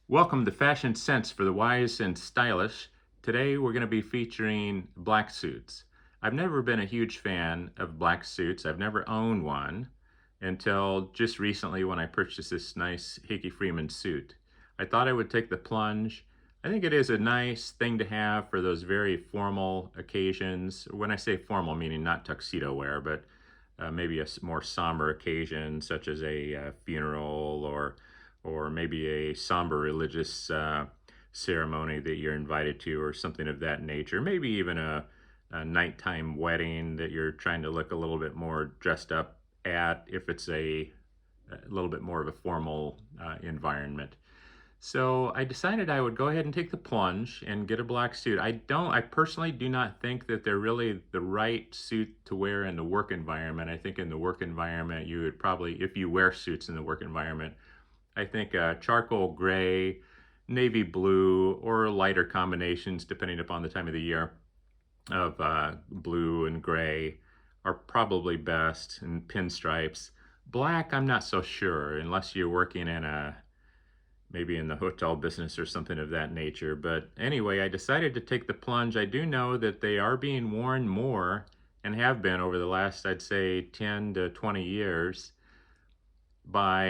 Welcome to Fashion Sense for the wise and stylish. Today we're going to be featuring black suits. I've never been a huge fan of black suits. I've never owned one until just recently when I purchased this nice Hickey Freeman suit. I thought I would take the plunge. I think it is a nice thing to have for those very formal occasions. When I say formal, meaning not tuxedo wear, but maybe a more somber occasion such as a funeral or maybe a somber religious ceremony that you're invited to or something of that nature. Maybe even a nighttime wedding that you're trying to look a little bit more dressed up at if it's a little bit more of a formal environment. So I decided I would go ahead and take the plunge and get a black suit. I personally do not think that they're really the right suit to wear in the work environment. I think in the work environment, you would probably, if you wear suits in the work environment, I think charcoal gray, navy blue, or lighter combinations, depending upon the time of the year, of blue and gray are probably best, and pinstripes. Black, I'm not so sure, unless you're working in maybe in the hotel business or something of that nature. But anyway, I decided to take the plunge. I do know that they are being worn more and have been over the last, I'd say, 10 to 20 years by,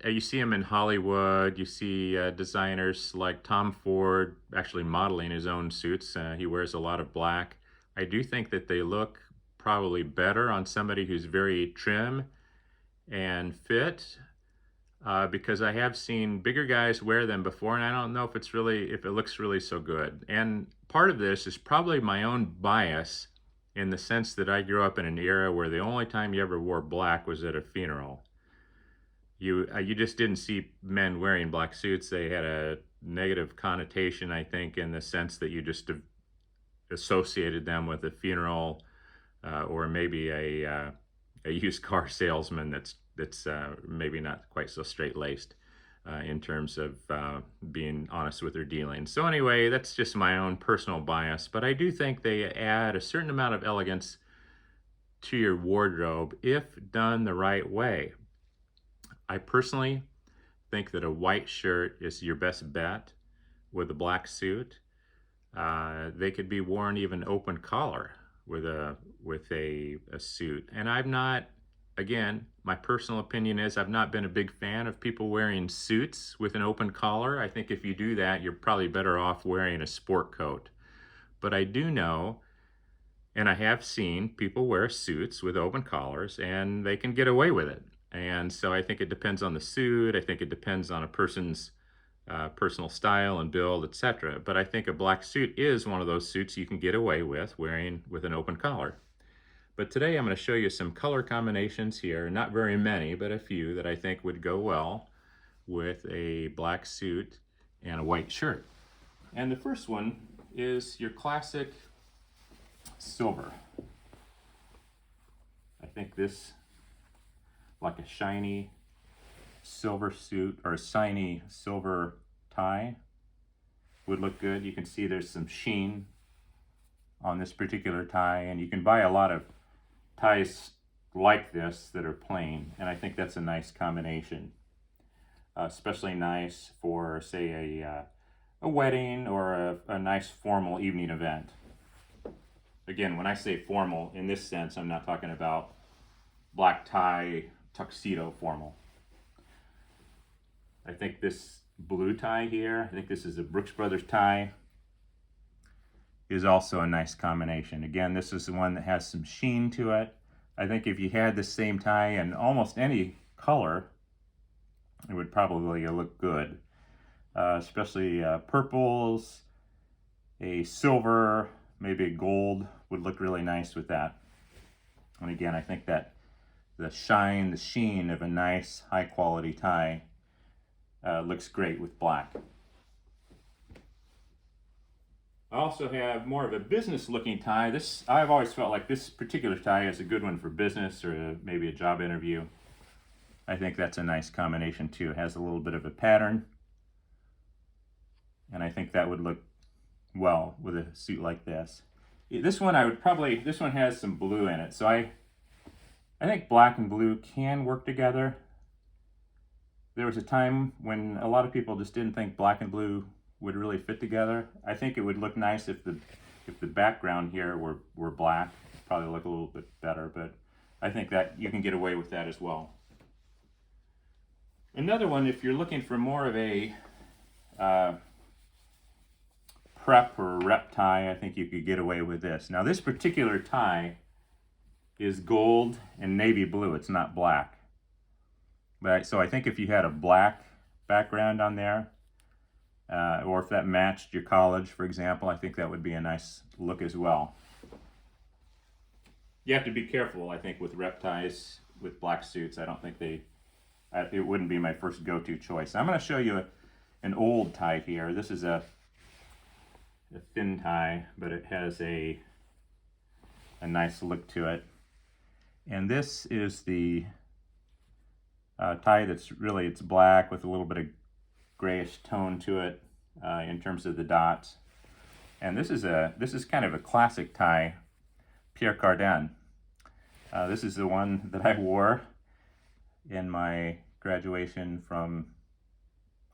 you see them in Hollywood. You see designers like Tom Ford actually modeling his own suits. He wears a lot of black. I do think that they look probably better on somebody who's very trim and fit, because I have seen bigger guys wear them before, and I don't know if it looks really so good. And part of this is probably my own bias in the sense that I grew up in an era where the only time you ever wore black was at a funeral. You just didn't see men wearing black suits. They had a negative connotation, I think, in the sense that you just associated them with a funeral, or maybe a used car salesman that's maybe not quite so straight laced in terms of being honest with their dealings. So anyway, that's just my own personal bias, but I do think they add a certain amount of elegance to your wardrobe if done the right way. I personally think that a white shirt is your best bet with a black suit. They could be worn even open collar with a suit. And I've not, again, my personal opinion is I've not been a big fan of people wearing suits with an open collar. I think if you do that, you're probably better off wearing a sport coat. But I do know, and I have seen people wear suits with open collars and they can get away with it. And so I think it depends on the suit. I think it depends on a person's personal style and build, etc. But I think a black suit is one of those suits you can get away with wearing with an open collar. But today I'm going to show you some color combinations here, not very many, but a few that I think would go well with a black suit and a white shirt. And the first one is your classic silver. I think this, like a shiny silver suit or a shiny silver tie, would look good. You can see there's some sheen on this particular tie, and you can buy a lot of ties like this that are plain, and I think that's a nice combination. Especially nice for, say, a wedding or a nice formal evening event. Again, when I say formal in this sense, I'm not talking about black tie tuxedo formal. I think this blue tie here, I think this is a Brooks Brothers tie, is also a nice combination. Again, this is the one that has some sheen to it. I think if you had the same tie in almost any color, it would probably look good. Especially purples, a silver, maybe a gold would look really nice with that. And again, I think that the shine, the sheen of a nice high quality tie looks great with black. I also have more of a business looking tie. I've always felt like this particular tie is a good one for business or maybe a job interview. I think that's a nice combination too. It has a little bit of a pattern, and I think that would look well with a suit like this. This one this one has some blue in it, so I think black and blue can work together. There was a time when a lot of people just didn't think black and blue would really fit together. I think it would look nice if the background here were black. Probably look a little bit better, but I think that you can get away with that as well. Another one, if you're looking for more of a prep or rep tie, I think you could get away with this. Now this particular tie is gold and navy blue. It's not black. But so I think if you had a black background on there, or if that matched your college, for example, I think that would be a nice look as well. You have to be careful, I think, with rep ties with black suits. I don't think it wouldn't be my first go-to choice. I'm going to show you an old tie here. This is a thin tie, but it has a nice look to it. And this is the tie that's really, it's black with a little bit of grayish tone to it in terms of the dots. And this is kind of a classic tie, Pierre Cardin. This is the one that I wore in my graduation from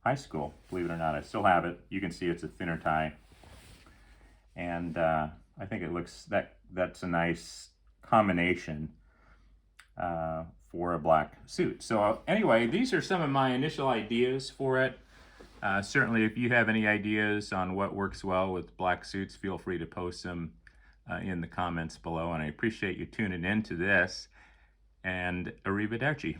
high school, believe it or not. I still have it. You can see it's a thinner tie. And I think it looks, that's a nice combination for a black suit. So anyway, these are some of my initial ideas for it. Certainly, if you have any ideas on what works well with black suits, feel free to post them in the comments below. And I appreciate you tuning in to this. And arrivederci.